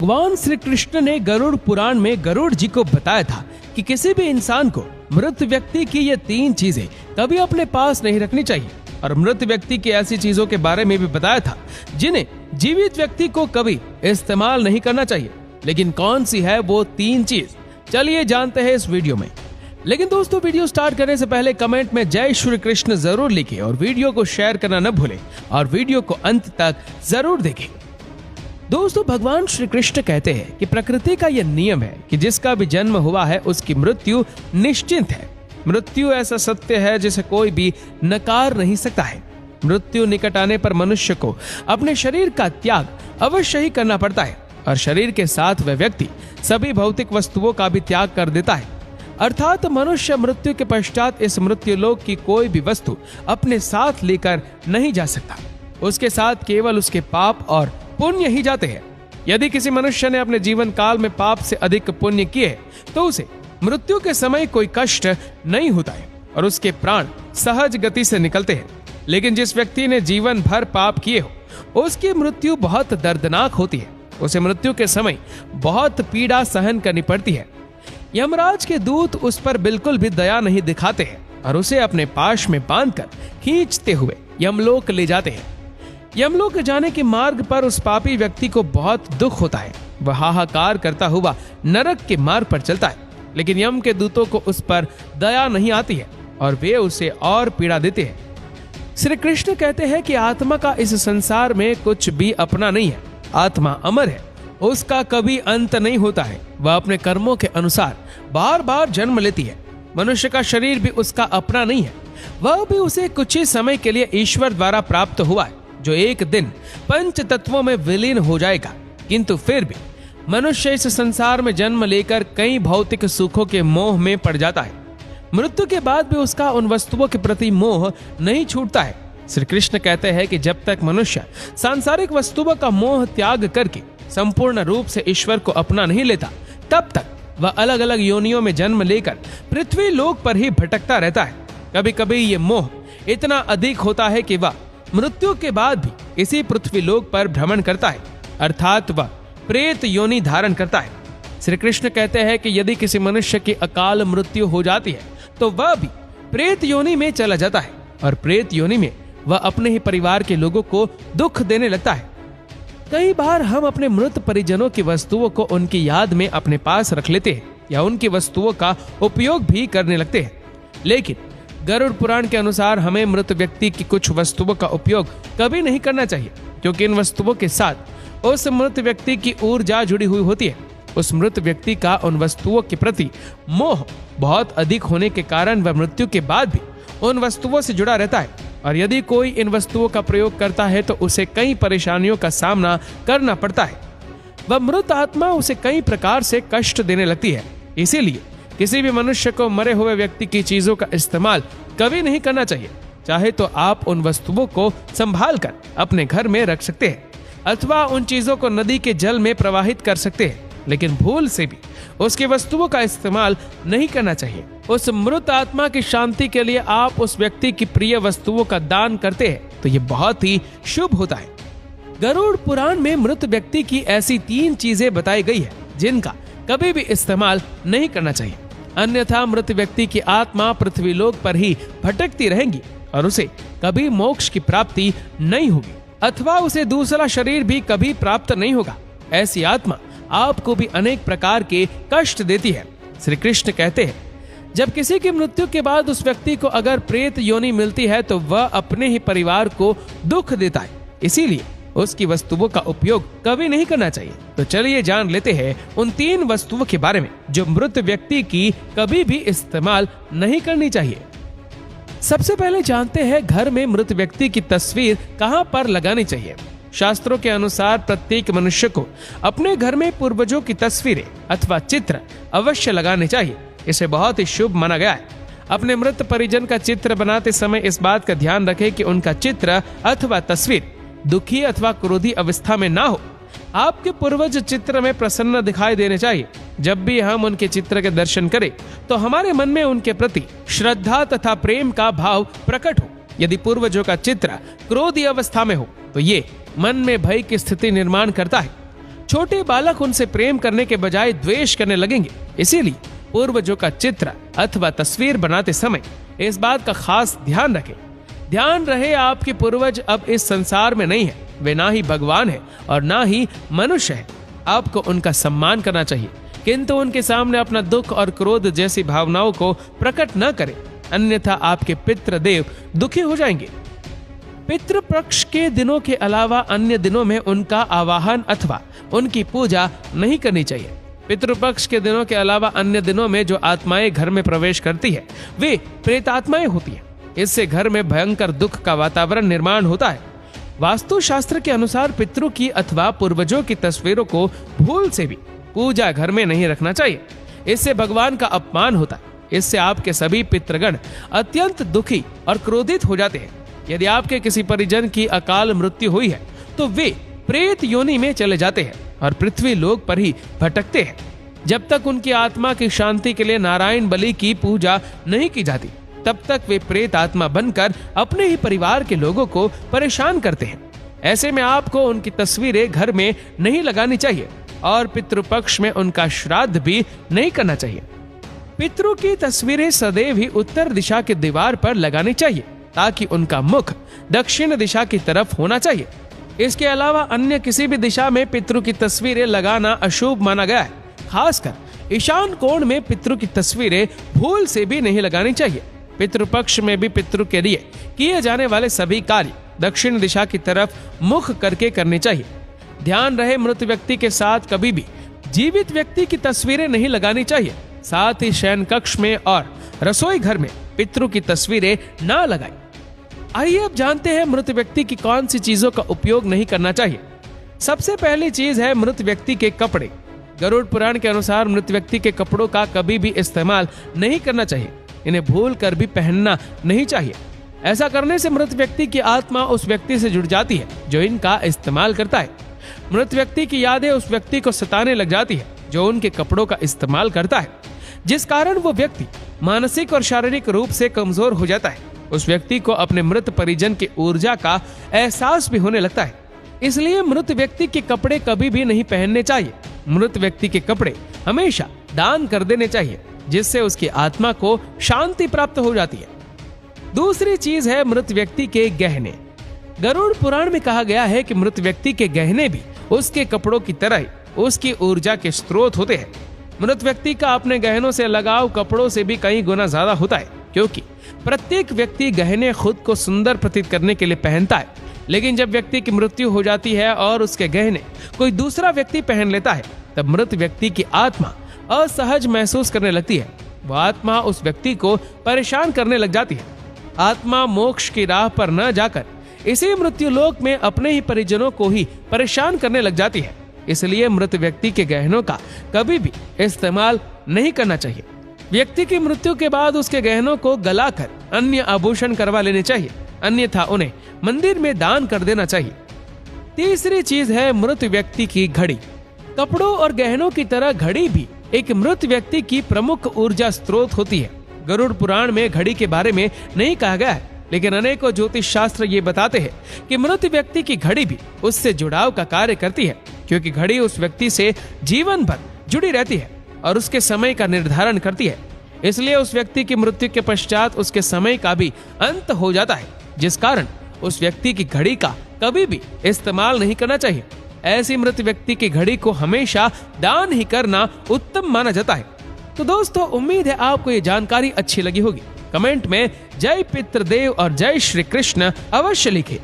भगवान श्री कृष्ण ने गरुड़ पुराण में गरुड़ जी को बताया था कि किसी भी इंसान को मृत व्यक्ति की ये 3 चीजें कभी अपने पास नहीं रखनी चाहिए, और मृत व्यक्ति की ऐसी चीजों के बारे में भी बताया था जिन्हें जीवित व्यक्ति को कभी इस्तेमाल नहीं करना चाहिए। लेकिन कौन सी है वो 3 चीज, चलिए जानते हैं इस वीडियो में। लेकिन दोस्तों, वीडियो स्टार्ट करने से पहले कमेंट में जय श्री कृष्ण जरूर लिखें और वीडियो को शेयर करना न भूलें और वीडियो को अंत तक जरूर देखें। दोस्तों, भगवान श्री कृष्ण कहते हैं कि प्रकृति का यह नियम है कि जिसका भी जन्म हुआ है उसकी मृत्यु निश्चित है। मृत्यु ऐसा सत्य है जिसे कोई भी नकार नहीं सकता है। मृत्यु निकट आने पर मनुष्य को अपने शरीर का त्याग अवश्य ही करना पड़ता है, और शरीर के साथ वह व्यक्ति सभी भौतिक वस्तुओं का भी त्याग कर देता है। अर्थात मनुष्य मृत्यु के पश्चात इस मृत्युलोक की कोई भी वस्तु अपने साथ लेकर नहीं जा सकता। उसके साथ केवल उसके पाप और पुण्य ही जाते हैं। यदि किसी मनुष्य ने अपने जीवन काल में पाप से अधिक पुण्य किए तो उसे मृत्यु के समय कोई कष्ट नहीं होता है और उसके प्राण सहज गति से निकलते हैं। लेकिन जिस व्यक्ति ने जीवन भर पाप किए हो उसकी मृत्यु बहुत दर्दनाक होती है। उसे मृत्यु के समय बहुत पीड़ा सहन करनी पड़ती है। यमराज के दूत उस पर बिल्कुल भी दया नहीं दिखाते हैं और उसे अपने पाश में बांधकर खींचते हुए यमलोक ले जाते हैं। यमलोक जाने के मार्ग पर उस पापी व्यक्ति को बहुत दुख होता है। वह हाहाकार करता हुआ नरक के मार्ग पर चलता है, लेकिन यम के दूतों को उस पर दया नहीं आती है और वे उसे और पीड़ा देते हैं। श्री कृष्ण कहते हैं कि आत्मा का इस संसार में कुछ भी अपना नहीं है। आत्मा अमर है, उसका कभी अंत नहीं होता है। वह अपने कर्मों के अनुसार बार बार जन्म लेती है। मनुष्य का शरीर भी उसका अपना नहीं है, वह भी उसे कुछ ही समय के लिए ईश्वर द्वारा प्राप्त हुआ है, जो एक दिन 5 तत्वों में विलीन हो जाएगा। किंतु फिर भी मनुष्य इस संसार में जन्म लेकर कई भौतिक सुखों के मोह में पड़ जाता है। मृत्यु के बाद भी उसका उन वस्तुओं के प्रति मोह नहीं छूटता है। श्री कृष्ण कहते हैं कि जब तक मनुष्य सांसारिक वस्तुओं का मोह त्याग करके संपूर्ण रूप से ईश्वर को अपना नहीं लेता, तब तक वह अलग अलग योनियों में जन्म लेकर पृथ्वी लोक पर ही भटकता रहता है। कभी कभी ये मोह इतना अधिक होता है कि वह मृत्यु के बाद भी इसी पृथ्वी लोक पर भ्रमण करता है, अर्थात वह प्रेत योनि धारण करता है। श्री कृष्ण कहते हैं कि यदि किसी मनुष्य की अकाल मृत्यु हो जाती है तो वह भी प्रेत योनि में चला जाता है, और प्रेत योनि में वह अपने ही परिवार के लोगों को दुख देने लगता है। कई बार हम अपने मृत परिजनों की वस्तुओं को उनकी याद में अपने पास रख लेते हैं या उनकी वस्तुओं का उपयोग भी करने लगते हैं। लेकिन गरुड़ पुराण के अनुसार हमें मृत व्यक्ति की कुछ वस्तुओं का उपयोग कभी नहीं करना चाहिए, क्योंकि इन वस्तुओं के साथ उस मृत व्यक्ति की ऊर्जा जुड़ी हुई होती है। उस मृत व्यक्ति का उन वस्तुओं के प्रति मोह बहुत अधिक होने के कारण वह मृत्यु के बाद भी उन वस्तुओं से जुड़ा रहता है, और यदि कोई इन वस्तुओं का प्रयोग करता है तो उसे कई परेशानियों का सामना करना पड़ता है। वह मृत आत्मा उसे कई प्रकार से कष्ट देने लगती है। इसीलिए किसी भी मनुष्य को मरे हुए व्यक्ति की चीजों का इस्तेमाल कभी नहीं करना चाहिए। चाहे तो आप उन वस्तुओं को संभाल कर अपने घर में रख सकते हैं अथवा उन चीजों को नदी के जल में प्रवाहित कर सकते हैं, लेकिन भूल से भी उसकी वस्तुओं का इस्तेमाल नहीं करना चाहिए। उस मृत आत्मा की शांति के लिए आप उस व्यक्ति की प्रिय वस्तुओं का दान करते हैं तो ये बहुत ही शुभ होता है। गरुड़ पुराण में मृत व्यक्ति की ऐसी 3 चीजें बताई गई है जिनका कभी भी इस्तेमाल नहीं करना चाहिए, अन्यथा मृत व्यक्ति की आत्मा पृथ्वी लोक पर ही भटकती रहेगी और उसे कभी मोक्ष की प्राप्ति नहीं होगी अथवा उसे दूसरा शरीर भी कभी प्राप्त नहीं होगा। ऐसी आत्मा आपको भी अनेक प्रकार के कष्ट देती है। श्री कृष्ण कहते हैं, जब किसी की मृत्यु के बाद उस व्यक्ति को अगर प्रेत योनि मिलती है तो वह अपने ही परिवार को दुख देता है, इसीलिए उसकी वस्तुओं का उपयोग कभी नहीं करना चाहिए। तो चलिए जान लेते हैं उन 3 वस्तुओं के बारे में जो मृत व्यक्ति की कभी भी इस्तेमाल नहीं करनी चाहिए। सबसे पहले जानते हैं घर में मृत व्यक्ति की तस्वीर कहां पर लगानी चाहिए। शास्त्रों के अनुसार प्रत्येक मनुष्य को अपने घर में पूर्वजों की तस्वीरें अथवा चित्र अवश्य लगाने चाहिए। इसे बहुत ही शुभ माना गया है। अपने मृत परिजन का चित्र बनाते समय इस बात का ध्यान रखें कि उनका चित्र अथवा तस्वीर दुखी अथवा क्रोधी अवस्था में ना हो। आपके पूर्वज चित्र में प्रसन्न दिखाई देने चाहिए। जब भी हम उनके चित्र के दर्शन करें तो हमारे मन में उनके प्रति श्रद्धा तथा प्रेम का भाव प्रकट हो। यदि पूर्वजों का चित्र क्रोधी अवस्था में हो तो ये मन में भय की स्थिति निर्माण करता है। छोटे बालक उनसे प्रेम करने के बजाय द्वेष करने लगेंगे। इसीलिए पूर्वजों का चित्र अथवा तस्वीर बनाते समय इस बात का खास ध्यान रखें। ध्यान रहे आपके पूर्वज अब इस संसार में नहीं है, वे ना ही भगवान है और ना ही मनुष्य है। आपको उनका सम्मान करना चाहिए, किंतु उनके सामने अपना दुख और क्रोध जैसी भावनाओं को प्रकट न करें, अन्यथा आपके पितृदेव दुखी हो जाएंगे। पितृपक्ष के दिनों के अलावा अन्य दिनों में उनका आवाहन अथवा उनकी पूजा नहीं करनी चाहिए। पितृपक्ष के दिनों के अलावा अन्य दिनों में जो आत्माएं घर में प्रवेश करती है वे प्रेतात्माएं होती हैं। इससे घर में भयंकर दुख का वातावरण निर्माण होता है। वास्तुशास्त्र के अनुसार पितरों की अथवा पूर्वजों की तस्वीरों को भूल से भी पूजा घर में नहीं रखना चाहिए। इससे भगवान का अपमान होता है। इससे आपके सभी पितृगण अत्यंत दुखी और क्रोधित हो जाते हैं। यदि आपके किसी परिजन की अकाल मृत्यु हुई है तो वे प्रेत योनि में चले जाते हैं और पृथ्वी लोक पर ही भटकते हैं। जब तक उनकी आत्मा की शांति के लिए नारायण बलि की पूजा नहीं की जाती तब तक वे प्रेत आत्मा बनकर अपने ही परिवार के लोगों को परेशान करते हैं। ऐसे में आपको उनकी तस्वीरें घर में नहीं लगानी चाहिए और पितृपक्ष में उनका श्राद्ध भी नहीं करना चाहिए। पितरों की तस्वीरें सदैव ही उत्तर दिशा की दीवार पर लगानी चाहिए ताकि उनका मुख दक्षिण दिशा की तरफ होना चाहिए। इसके अलावा अन्य किसी भी दिशा में पितरों की तस्वीरें लगाना अशुभ माना गया है। खासकर ईशान कोण में पितरों की तस्वीरें भूल से भी नहीं लगानी चाहिए। पितृपक्ष में भी पितरों के लिए किए जाने वाले सभी कार्य दक्षिण दिशा की तरफ मुख करके करने चाहिए। ध्यान रहे मृत व्यक्ति के साथ कभी भी जीवित व्यक्ति की तस्वीरें नहीं लगानी चाहिए। साथ ही शयन कक्ष में और रसोई घर में पितरों की तस्वीरें ना लगाएं। आइए अब जानते हैं मृत व्यक्ति की कौन सी चीजों का उपयोग नहीं करना चाहिए। सबसे पहली चीज है मृत व्यक्ति के कपड़े। गरुड़ पुराण के अनुसार मृत व्यक्ति के कपड़ों का कभी भी इस्तेमाल नहीं करना चाहिए। इन्हें भूल कर भी पहनना नहीं चाहिए। ऐसा करने से मृत व्यक्ति की आत्मा उस व्यक्ति से जुड़ जाती है जो इनका इस्तेमाल करता है। मृत व्यक्ति की यादें उस व्यक्ति को सताने लग जाती है जो उनके कपड़ों का इस्तेमाल करता है, जिस कारण वो व्यक्ति मानसिक और शारीरिक रूप से कमजोर हो जाता है। उस व्यक्ति को अपने मृत परिजन की ऊर्जा का एहसास भी होने लगता है। इसलिए मृत व्यक्ति के कपड़े कभी भी नहीं पहनने चाहिए। मृत व्यक्ति के कपड़े हमेशा दान कर देने चाहिए, जिससे उसकी आत्मा को शांति प्राप्त हो जाती है। दूसरी चीज है मृत व्यक्ति के गहने। गरुड़ पुराण में कहा गया है कि मृत व्यक्ति के गहने भी उसके कपड़ों की तरह ही उसकी ऊर्जा के स्रोत होते हैं। मृत व्यक्ति का अपने गहनों से लगाव कपड़ों से भी कई गुना ज्यादा होता है, क्योंकि प्रत्येक व्यक्ति गहने खुद को सुंदर प्रतीत करने के लिए पहनता है। लेकिन जब व्यक्ति की मृत्यु हो जाती है और उसके गहने कोई दूसरा व्यक्ति पहन लेता है, तब मृत व्यक्ति की आत्मा असहज महसूस करने लगती है। वह आत्मा उस व्यक्ति को परेशान करने लग जाती है। आत्मा मोक्ष की राह पर न जाकर इसी मृत्यु लोक में अपने ही परिजनों को ही परेशान करने लग जाती है। इसलिए मृत व्यक्ति के गहनों का कभी भी इस्तेमाल नहीं करना चाहिए। व्यक्ति की मृत्यु के बाद उसके गहनों को गलाकर अन्य आभूषण करवा लेने चाहिए, अन्यथा उन्हें मंदिर में दान कर देना चाहिए। तीसरी चीज है मृत व्यक्ति की घड़ी। कपड़ों और गहनों की तरह घड़ी भी एक मृत व्यक्ति की प्रमुख ऊर्जा स्रोत होती है। गरुड़ पुराण में घड़ी के बारे में नहीं कहा गया है, लेकिन अनेकों ज्योतिष शास्त्र ये बताते हैं कि मृत व्यक्ति की घड़ी भी उससे जुड़ाव का कार्य करती है, क्योंकि घड़ी उस व्यक्ति से जीवन भर जुड़ी रहती है और उसके समय का निर्धारण करती है। इसलिए उस व्यक्ति की मृत्यु के पश्चात उसके समय का भी अंत हो जाता है, जिस कारण उस व्यक्ति की घड़ी का कभी भी इस्तेमाल नहीं करना चाहिए। ऐसी मृत व्यक्ति की घड़ी को हमेशा दान ही करना उत्तम माना जाता है। तो दोस्तों, उम्मीद है आपको ये जानकारी अच्छी लगी होगी। कमेंट में जय पितृदेव और जय श्री कृष्ण अवश्य लिखें।